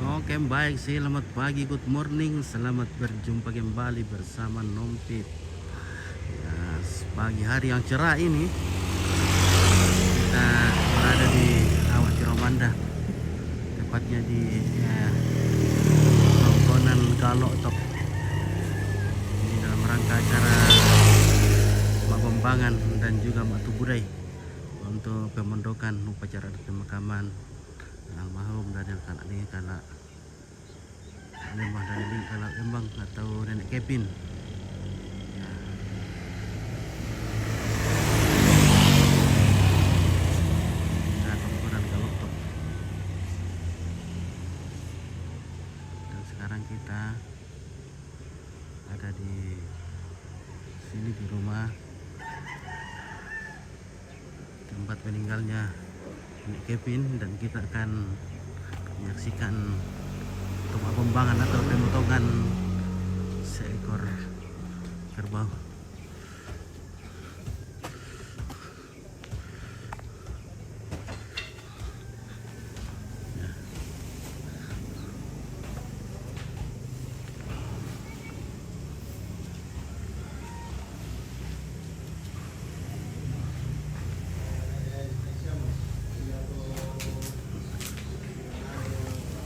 Oke, baik, selamat pagi, good morning, selamat berjumpa kembali bersama Nompit. Ya, pagi hari yang cerah ini kita berada di Awak Ciromanda, tepatnya di Rongkonan Galok Tok. Ini dalam rangka acara pembangan dan juga Matu Budai untuk pemondokan upacara pemakaman almarhum Daniel Kana Lembang dari Kana Lembang atau Nenek Kevin. Ya. Nah, Rongkonan Galok Tok. Dan sekarang kita ada di sini di rumah tempat meninggalnya Nenek Kevin, dan kita akan menyaksikan pembangan atau pemotongan seekor kerbau.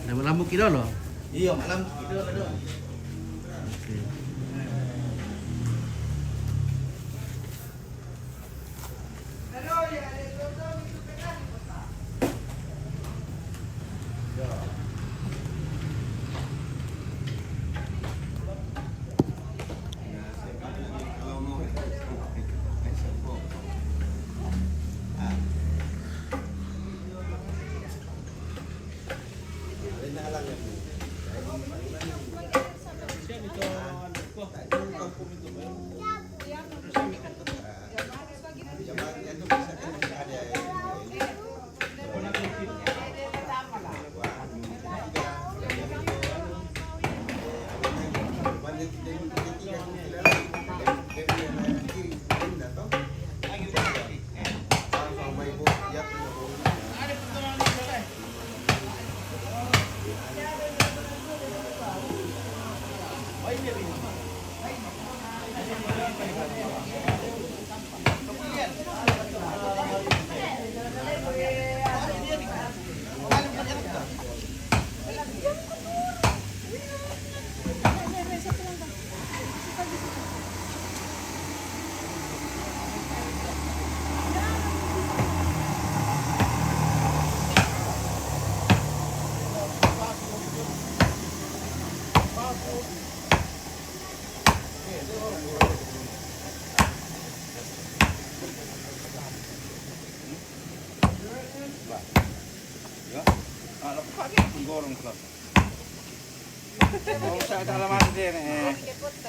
Nama lambu kita loh. Iya, malam gitu aduh. Oke.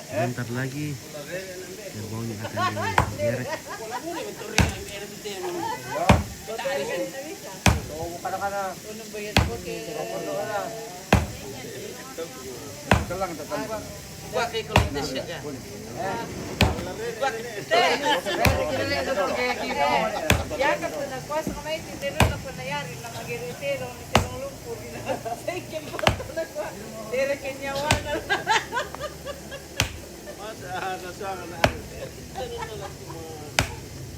Bentar lagi kerbaunya akan digerek. Ya ka po nagkuasa ka may tindero na po nayari na magiritero ni Tirong Lumpur. Sa ikin po ito nagkuha. Dire kinyawan na.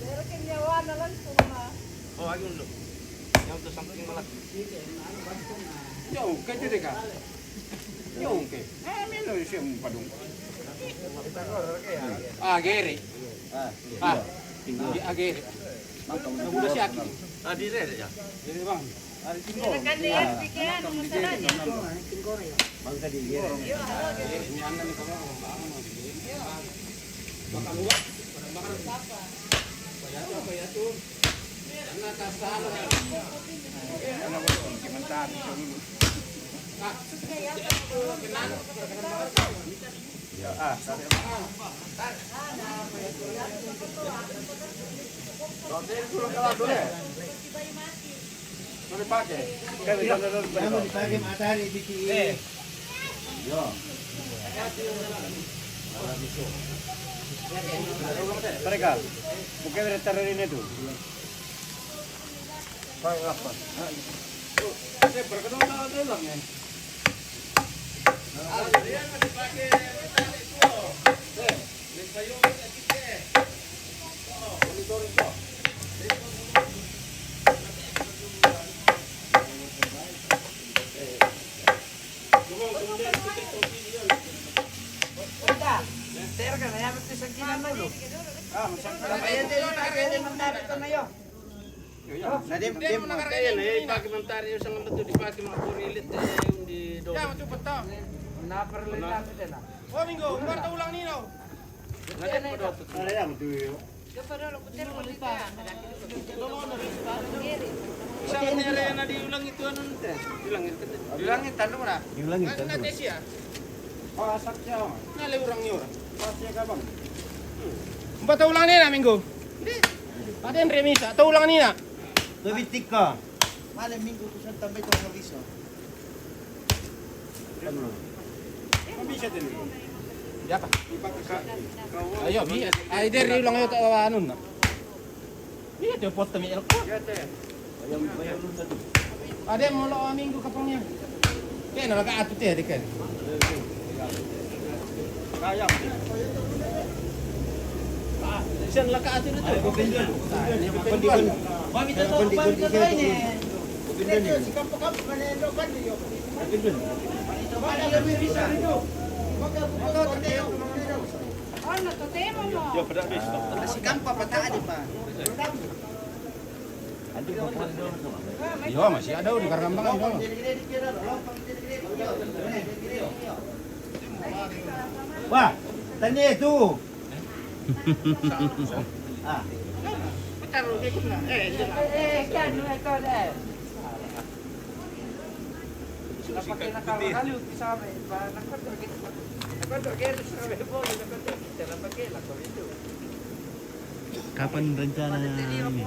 Dire kinyawan na lang po na. Oh, ayun lo. Yang tu samping malaki. Yo, kayo dito ka. Yo, okay. Mino siya mong padung. Gere. Gere. Nagulo siya aki. Dire ya. Dire bang. Dire kandiyan, bigyan mo sa radyo. Bang tadi dire. Yo, halo. Ini anda nih kamu bangun lagi. Bakal luak. Bakal apa? Bayar tuh. Anak kasar. Anak betul, sebentar dulu. Dipakai matahari dikit. Yo. Mereka, bukan dari teror ini tuh. Saya berkenal dengan orang ya. Tera ka na yan, sa kinanolo. Ayan din, kaya din magdabit ko na yun. Nadim, dim mo. Ayan, ipagi man tayo sa mga bato, ipagi mga purilit, hindi do. Ya, matupad ta. Naparalay namin din ah. Oh, Mingo, umbar ulang ninaw. Nadim mo do. Ano yan, tuyo. Isang area na di ulang itu ano nte. Bilangin, tanong mo na. Nga Desia. Pasak siya. Ngali urang niyo. Pasya ka bang? Umbar ta ulang nina, Mingo. Hindi. Ada yang remisa, ta ulang nina. Tubitik ka. Malam minggu ko sa tambay ko ng biso. Ano? Mabisa din. Ya pa. Ayo, bi. Ay der ulang yo ta ano na. Iya dia post mi elko. Ada mo lo Minggo kapangnya. Kaya na naka-ato te di kan. Kaya. Siya naka-ato dito. Mami to, mami to ini. Si kampo-kampo kanelo kan yo. Ano to tema mo? Si Kampa pataan di pa. Yo masih ada di Karambangan do. Wah, tani itu. Ah, Kan, ito na. Napakita nakakaliw sa amin. Nagkontrol sa amin po. Kapan rencana ini?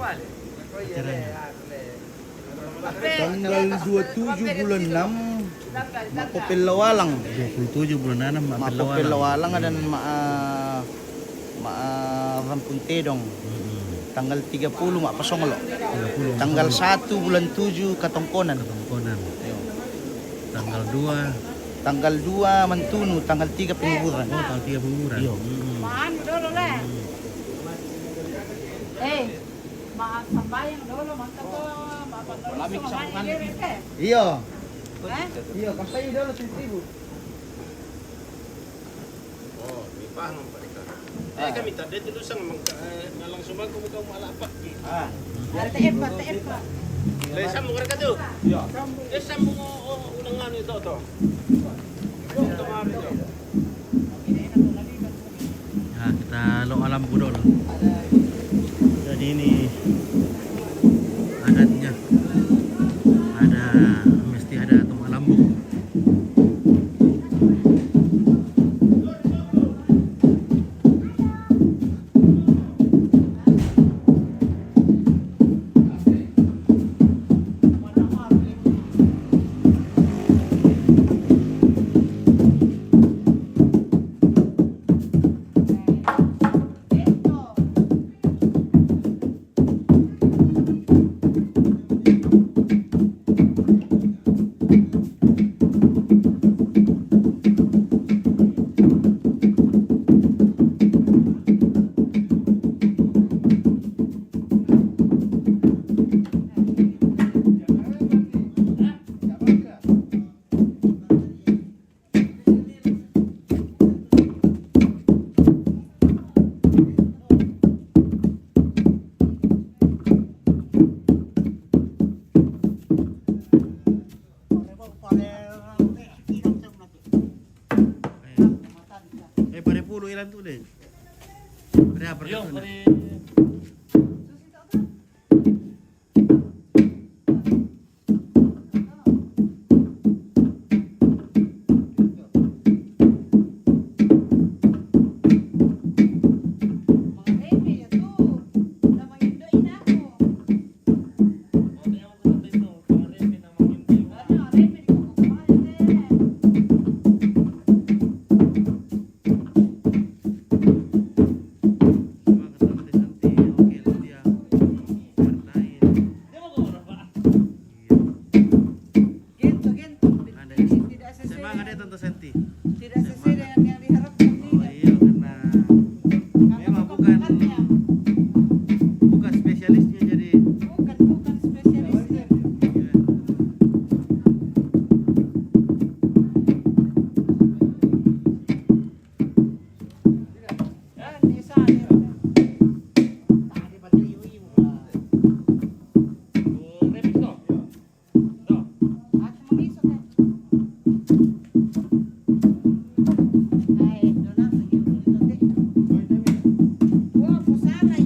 tanggal 27 bulan 6 Mapopil Lawalang. 27 bulan 6 Mapopil Lawalang dan Rampuntedong. Tanggal 30 Mak Pasonglo. Tanggal 1 bulan 7 Katongkonan. Ketongkonan. Tanggal 2. Tanggal 2 Mantunu, tanggal 3 Penguburan. Oh, tanggal 3 Penguburan. Iya. Maan dolo le. Sambayang dolo magkato. Malamig sa bukan. Iya. Eh? Iya, kampanye dulu 10.000. Oh, may pahang pa ika. Eh kami tadi dulu sang nalang sumag ko mo malapak. Ah. TF pa, TF pa. Dahil sa mga ka to. Iya. Eh sa mga unang ano ito to. Yung kamari to. Ya, kita lo alam budol. Jadi ini adatnya. Mesti ada tum alambu. Pare pulo ilan tuh deh. Pare apa tuh? Santi. semangat ya Tante Santi. Tidak sesuai dengan yang diharapkan Oh tidak. iya, karena memang bukan Bukannya. bukan spesialisnya jadi Bukan spesialisnya. ya, Ah, di sana. Tadi pati iu-iu. Remix no. No. Aku mengiso kan. Ay, doon ang sige mo dito. Wah, pusara.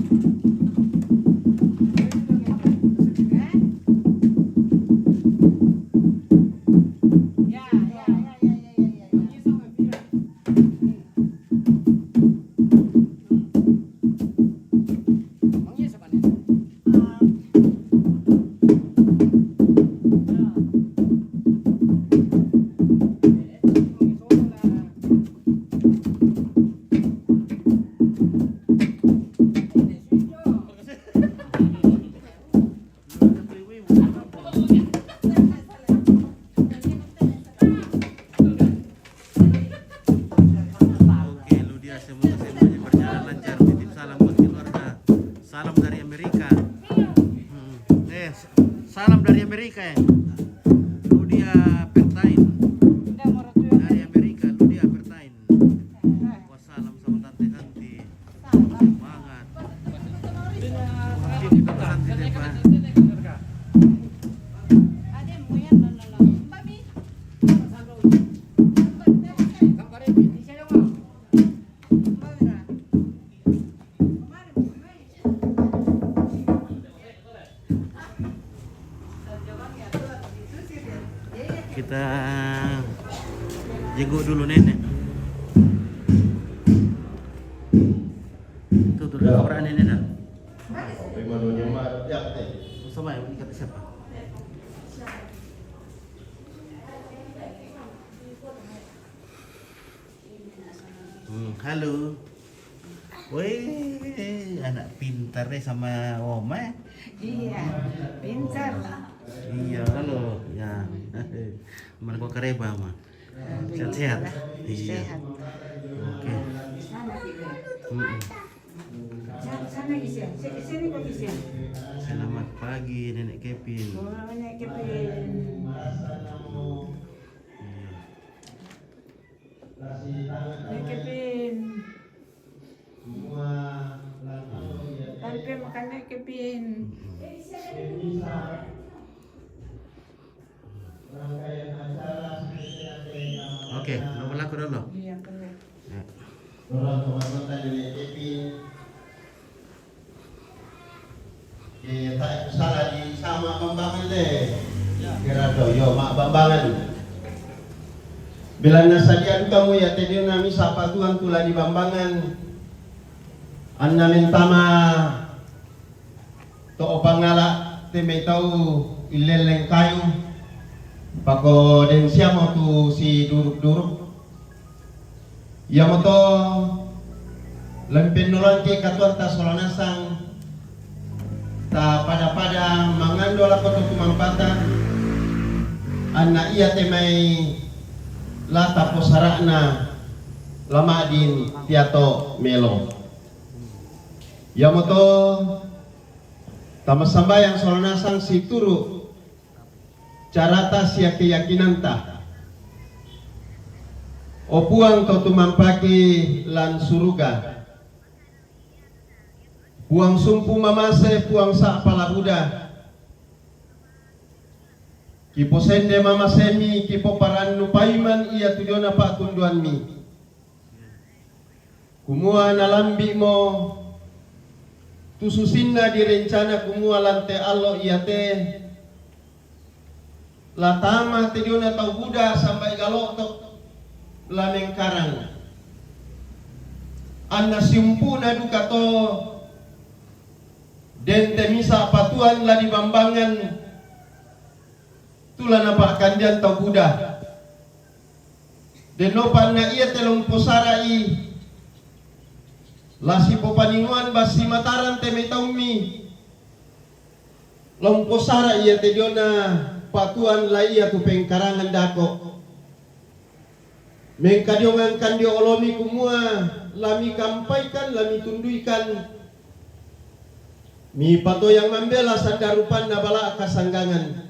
Ya. Mangya sa kanila. oke, Ludia semoga berjalan lancar. Titip salam buat keluarga. Salam dari Amerika. Salam dari Amerika ya. Ludia Pertain Tidak mau ratu yang dari Amerika. Ludia Pertain. Wassalam sama Tante Santi. Semangat. Ini Tante Santi deh, Pak. ada mo yan na. Babi. Kampare, hindi siya yung Mawira. Kumari mo kumari. Kita jenguk dulu nenek. Tuh kabar nenek dah. Sama ya, ini kata siapa? Halo. Wih, anak pintar deh sama Oma. Iya, pintar. Iya, halo. Ya. Mana kau kereba mah? Sehat-sehat. Iya. Sehat. Oke. Mm-mm. Sana kisah. Sini kok kisah. Selamat pagi Nenek Kevin. Namanya Kevin. Nenek Kevin. Tanpa makannya Kevin. Oke, nomor laku dulu. Iya, benar. Ya. Orang teman-teman dari Kevin. Tak salah di sama Bambangan deh. Kira doyo mak Bambangan. Bila nasadian kamu ya tadi nami sapa Tuhan tula di Bambangan. Anna mentama to opangala teme tau ileleng kayu. Pako den siamo tu si duruk-duruk. Ya moto lempen nulang ke katuan ta solanasang ta pada mangandola koto kumampata anna iya temai lata posarana lama din tiato melo ya moto tamasambayang solanasang si turu carata siya keyakinan ta o puang to tumampaki lan suruga puang sumpu mamase puang sa palabuda kipo sende mamasemi kipo paran nupaiman iya tudiona pa tunduan mi kumua nalambi mo tususinna direncana kumua lante allo iya te latama tudiona tau buda sampai galotok lameng karang anna simpuna dukato dente misa patuan la di Bambangan tulan apa kandian tau buda denopan na iya telong posarai lasi popaninguan basi mataran teme taumi long posara iya te diona patuan la iya tu pengkarangan dako Mengkadiongan kandio olomi kumua, lami kampaikan, lami tunduikan. Mi pato yang membela sandarupan nabala kasanggangan.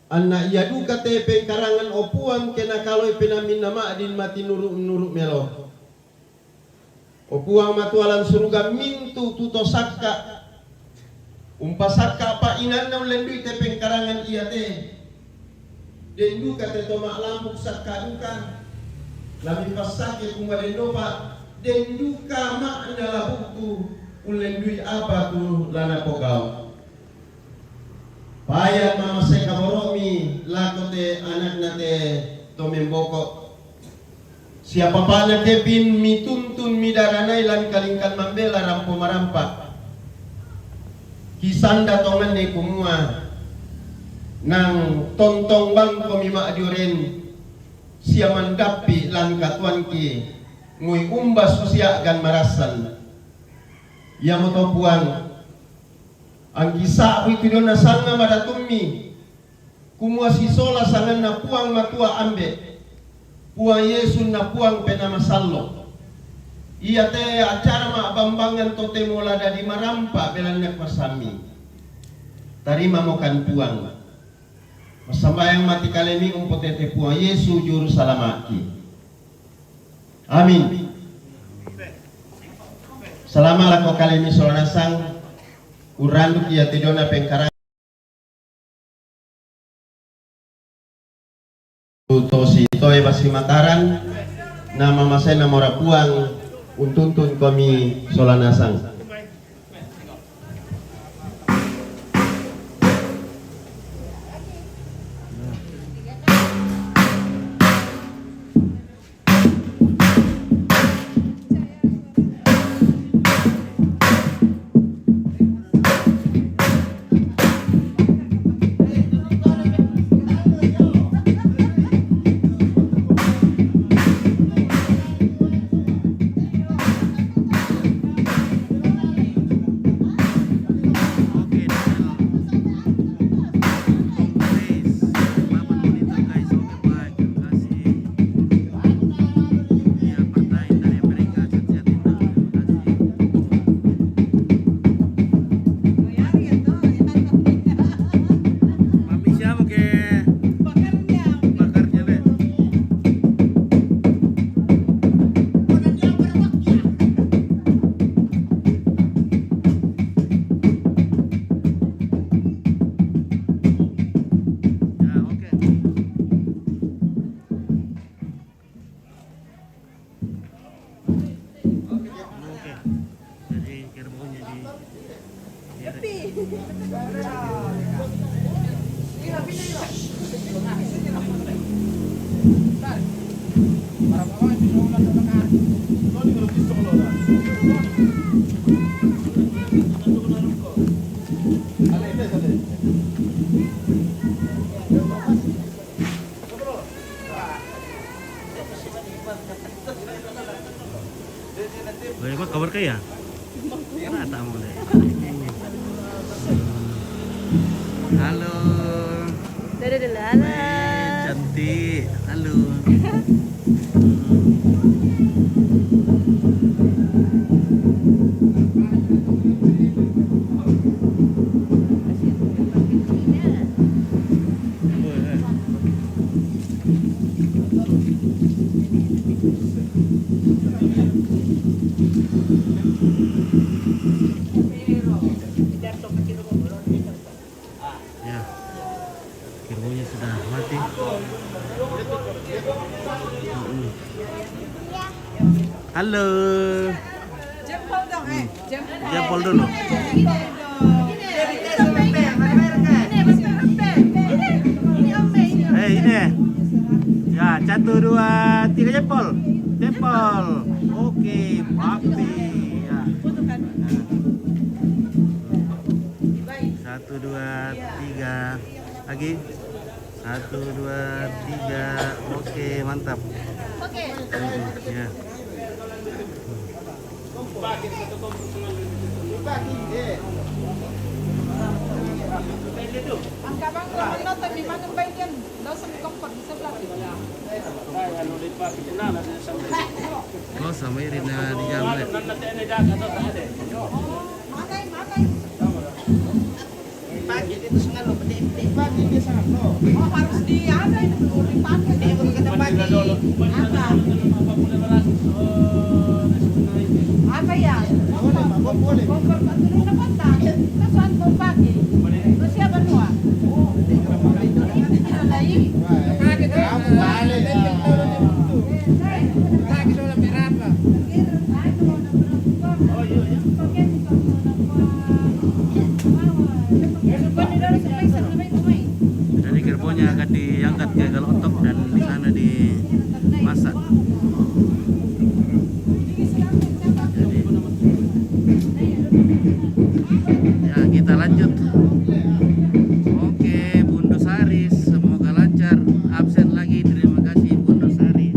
Anak ia duka te pengkarangan opuang kena kaloi penamin nama adin mati nuruk melo. Opuang matualan suruga mintu tuto sakka. Sakka apa inan na lendui te pengkarangan ia te. Den duka te toma lambuk sakka duka. Lami pasake kumaren dopa. Den duka makna labuku. Ulendui apa tu lana pokaw. Payat mama saya kaboromi lakote anak nate tomemboko. Siapa pana kepin mi tuntun mi daranai lan kalingkan mambela rampo marampa. Kisanda tongan ne kumua nang tontong bang komima adioren sia mandapi lan katuan ki ngui umbas usia gan marasan. Ya moto puang ang gisa itu dona sanga madatumi kumua sisola sangan na puang matua ambe puang Yesus na puang penama sallo iya te acara ma bambangan tote mola dari marampa belanyak masami tarima mokan puang masambayang mati kalemi umpotete puang Yesus juru salamaki amin. Selama lako kalemi solanasang uranduk ya tidona pengkarang tosi toy basi mataran nama masai namora puang untuntun kami solanasang. Apa kabar kaya? Nata mo deh. Halo. Halo. Cantik. Halo. Ya, kirbonya sudah mati. Halo. Jempol dong, Jempol dulu. Ini. Ya, 1, 2, 3 jempol. Jempol. Oke, papi. Ya. 1, 2, 3. Lagi. 1, 2, 3. Oke, mantap. Oke. Ya. Ang kabang nonton di mana bagian daw sa comfort di sebelah. Oh, sama rin na di jaman. Pagi dito sa ngalo, pati Pagi dia sangat no. Oh, harus di ada itu dulu dipakai. Hindi mo maganda pagi. Apa ya? Boleh, Pak, boleh. Kompor dulu na kota. Saan po pagi? Terus siapa nuah? Ini tidak lagi. Kamu balik. Pagi sa wala berapa. Jadi gerbongnya akan diangkat ke Galotok dan di sana dimasak. Jadi, ya kita lanjut. Oke, Bundo Sari, semoga lancar. Absen lagi, terima kasih Bundo Sari.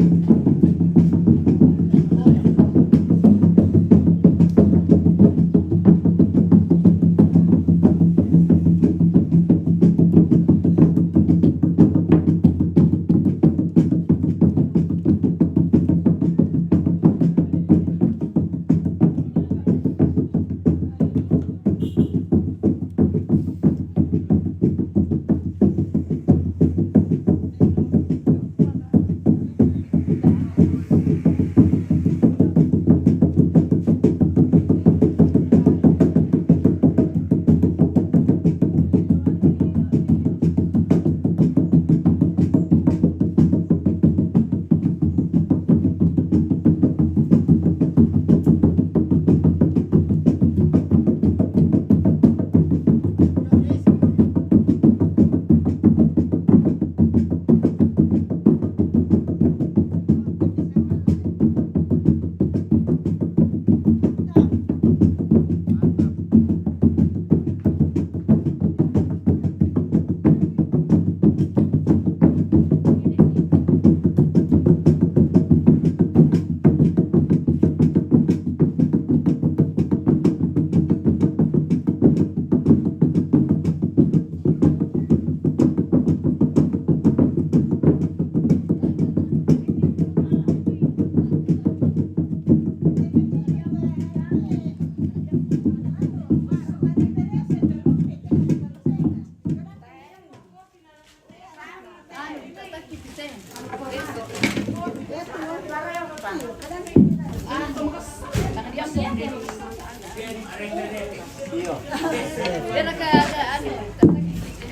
Dia nak ada anu.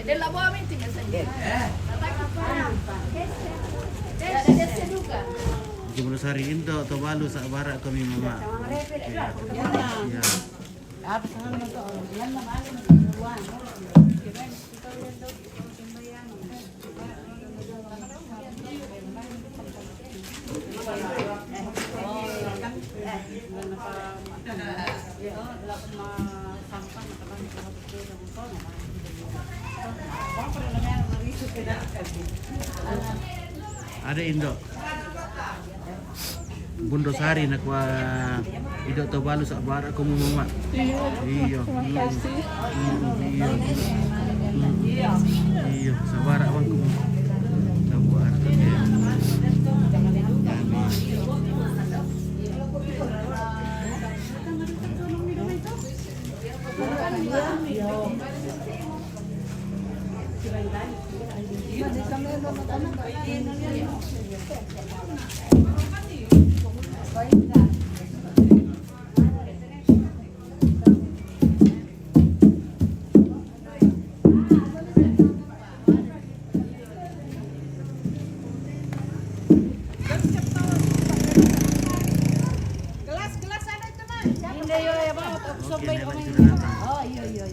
Dia lah bawa meeting kan saja. Dia seduka. Bundo Sari Indo atau Balu sak barak kami mama. Ya. Ada Indo. Bundo Sari nak wa Indo to Balu sak barak ko mama. Iya. Iya. Iya, sa barak wan ko. Nabuar ko kaya. Gelas ada itu mah. Hindi yo ya bang. Oke, nelan sudah datang. Oh iya.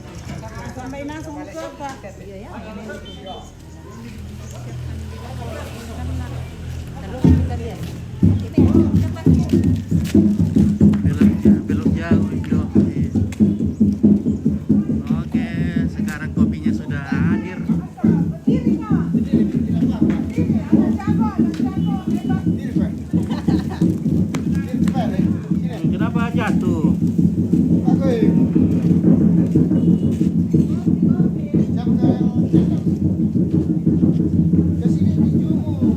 Sampai nasa muka pa. Iya ya. Belum jauh Indo. Oke, sekarang kopinya sudah hadir. Kenapa jatuh? Kasih dia jumur.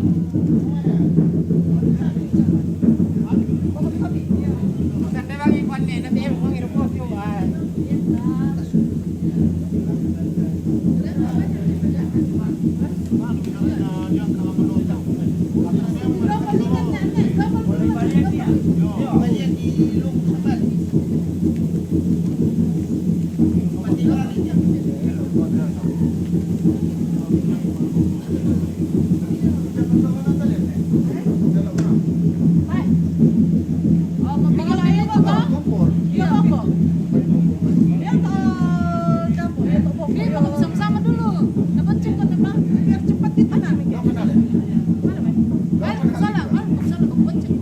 Sama-sama dulu. Dapat cepat apa? Biar cepat kita nak. Mana men? Balik salah, kepencet.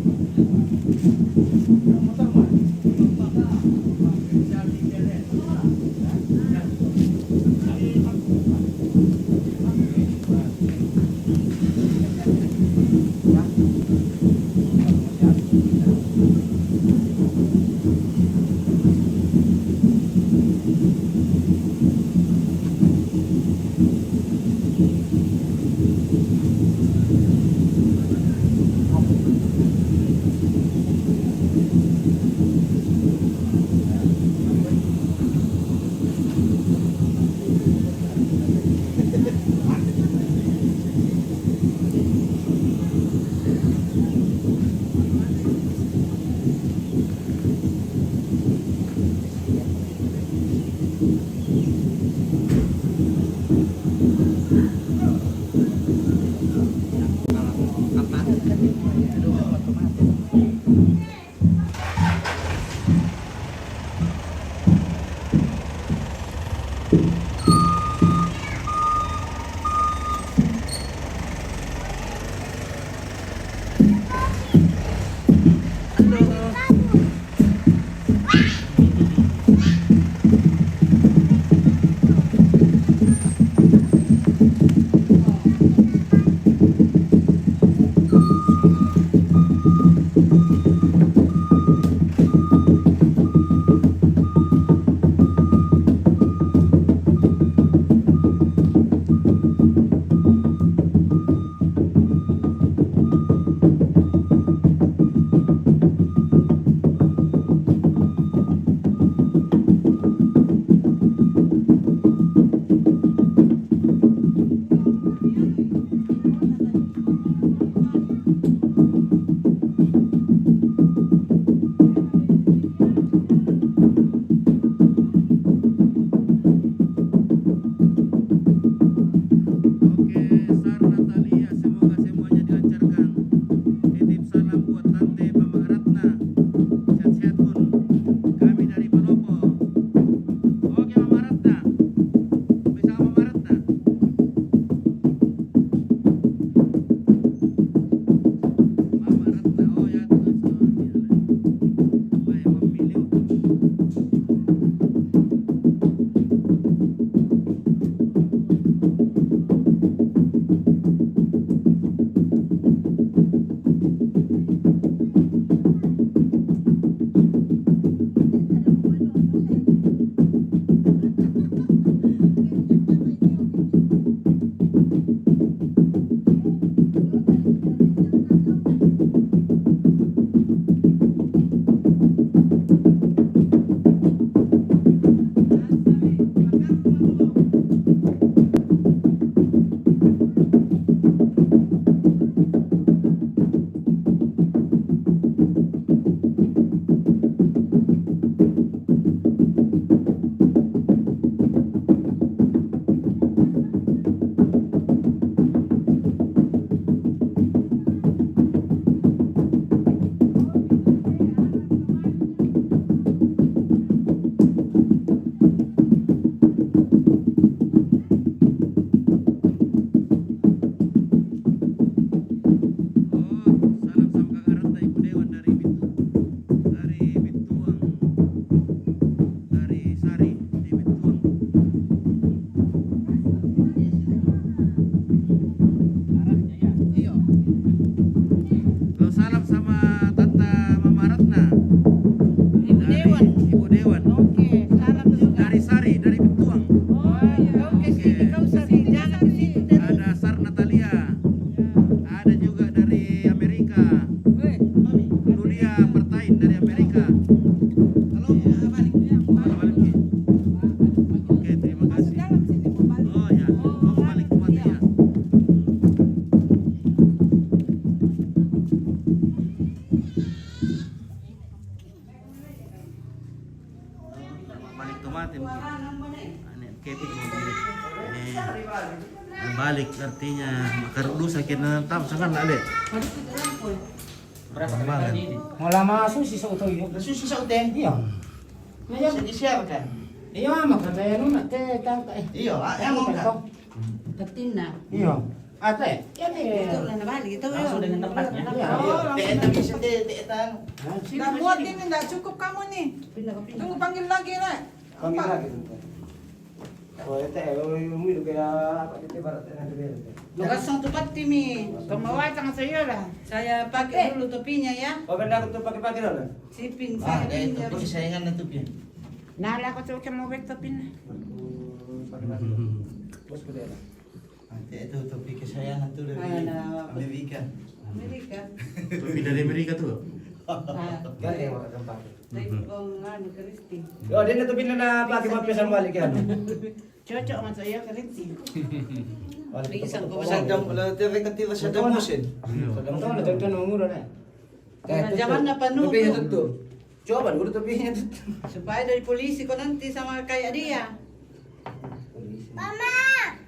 Oke, terima kasih. Oh ya, mau balik ke Matia. artinya makarudu sakit na tam sangan lale. Bambangan. Mau lama susi sa utoy. Nasusi sa ute? Iya. Sige, share ka. Iya, makataya nun ate tang Iyo, mo ka. Katina. Iya. Ate, yan Ito na nabalik. Ito yun. dengan tempatnya. Iyo, teet na bisa teetan. Nabuhat din nila. Cukup kamu nih. Tunggu panggil lagi na. Panggil lagi. Oh, ete, umilo kaya apa dito para tayo. Lukas ang tupat timi. Tumaway ka sa iyo lah. Saya pakai dulu topinya ya. Oh, benda ko to pagi-pagi na. Sipin Ah, saya. ito po sayangan na to pian. Nala ko sa mo bet topin. Pagi-pagi. Bos ko dito. Ate, ito topi kesayangan to dari Ay, na- Amerika. Amerika. Topi dari Amerika tuh. Galing mga tempat. Tayo kong ano, Kristi. Oh, din na to na pagi-pagi sa balik yan. Cocok man sa iyo, Kristi. Isang ko Sa dam, tere ka tira sa damusin. Ito na dagdag na mura na. Zaman na panuto. Topinya to. Coba dulu topinya to. Supaya dari polisi ko nanti sama kayak dia.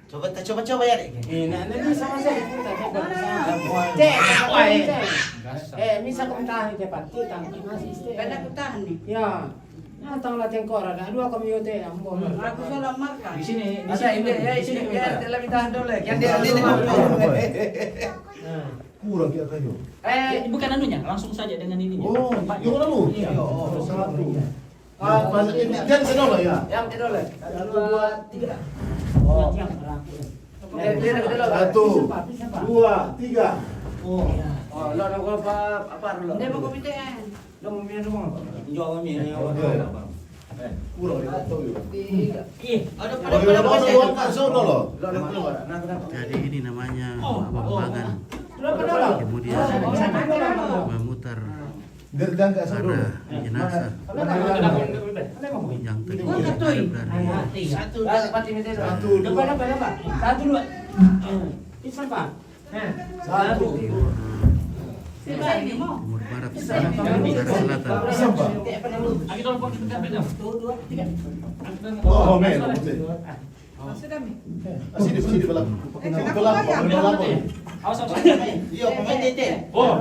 Coba yan eh. Ini sama saya. Cek, misa kumtahan dia pati tangki masih stay. Kada ko tahan ni. Ya. Nah, tang lateng kora na dua kami yote ambo. Aku salah marka. Di sini ya, di sini ya, lebih tahan dulu. Yang dia Kurang kira kayu. Bukan anunya, langsung saja dengan ini. Oh, yung ano? Iya. Satu. Ah, pas ini kan senola ya. Yang dia dulu. Dua, tiga. Oh. Satu, dua, tiga. Oh. Oh, lo nak apa dulu? Hindi mo kumitean. Lo mau minum apa? Jual kami. Kurang kira kayu. Ada Ano ka senola? Lo nak keluar. Nak kenapa? Jadi ini namanya Bambangan. Lo kenapa? Kemudian memutar Gerdang ka sa para jenazah yang tadi dari Satu, satu, dua, satu, dua. Bisa pak? Satu. Sila ini mo. timur barat utara selatan. Isa ba? Lagi telepon kita beda. Oh, men. Puti. Sudah mi. Sini pala. Pala ko. Awas awas. Iyo, pamain tete. Oh.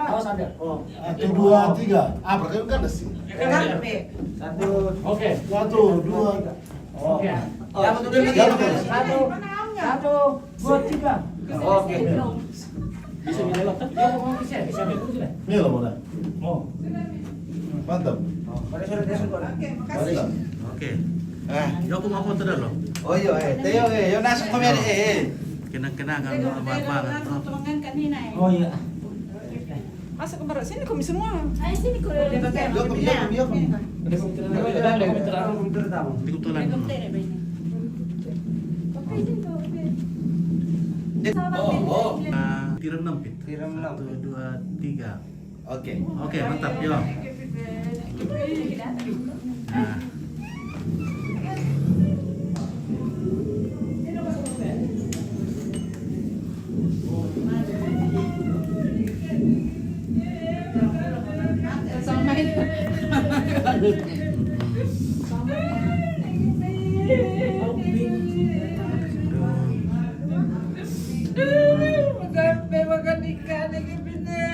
Awas ada. Oh. Satu, dua, tiga. Ah, berarti kan sih. Kape. Satu. Oke. Satu, dua. Oke. Dapat udah lagi. Satu. Satu, dua, tiga. Oke. Bisa dilewat. Ya, mau bisa. Mira mo na. Oh. Mantap. Pada surat dia sudah. Balik. Oke. Ah. Yo aku mau foto dulu. Oh iyo Teo yo nasa kami Kenang-kenangan untuk Bambangan. Tumangan kanina eh. Oh iya. Masuk ke barat sini kami semua. Ay, sini ko rin. Yo kami. Di kutulan. Oh. Tiram nampit. Tiram enam. 1, 2, 3. Oke. Oke, mantap yo. Nah. Sama itu. Maganda makan ikan lagi bine.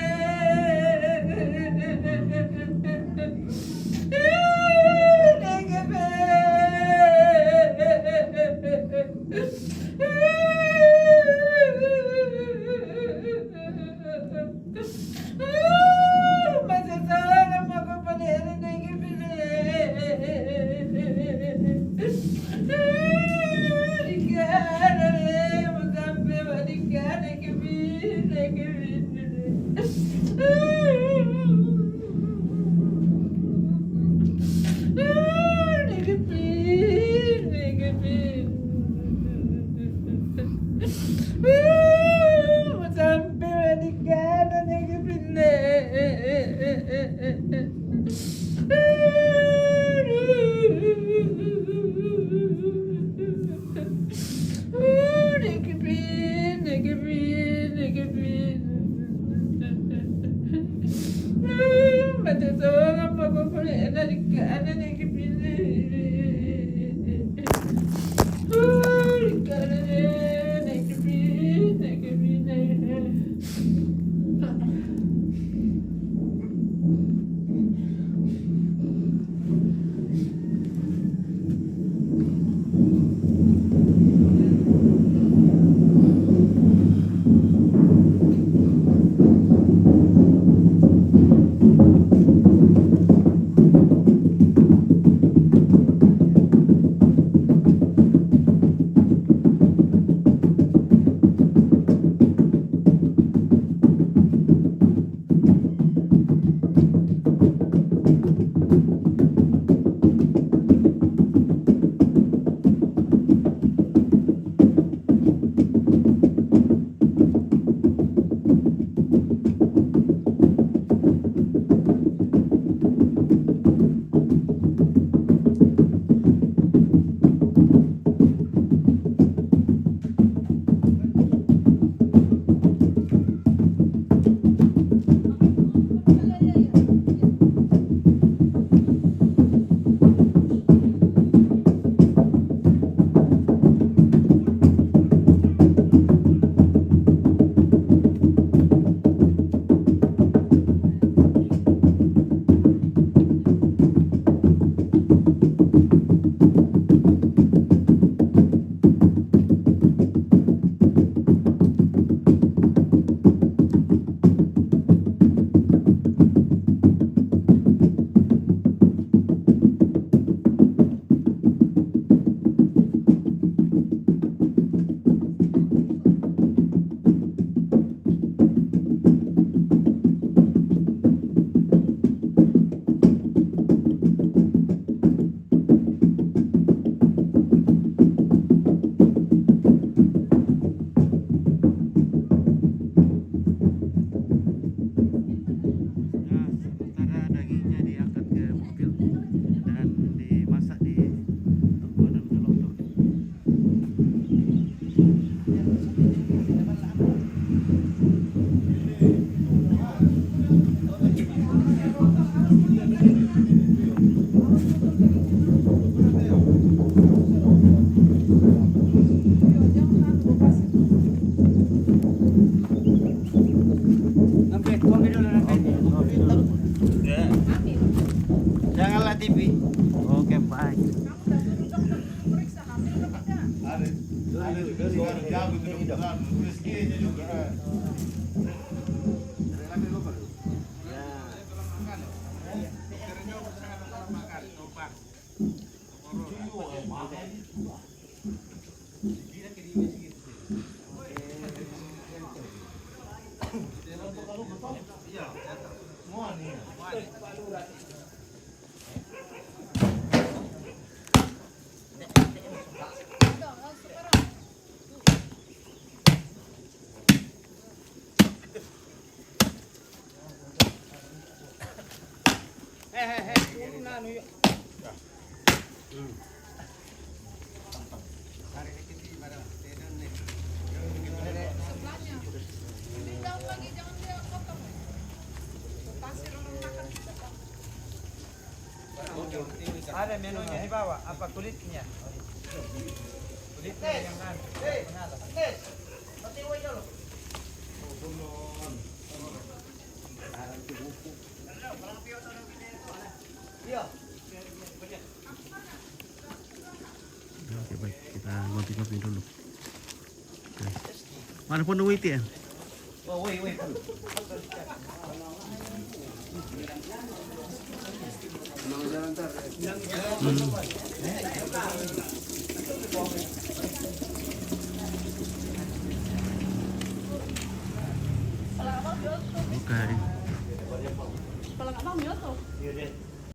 Ada menunya di bawah, apa kulitnya? Kulitnya yang kan. Oke baik, kita ngopi-ngopi dulu. Oke. Mana pun duit ya? Oh, woi. Oke. Kalau nggak mau, nyoto.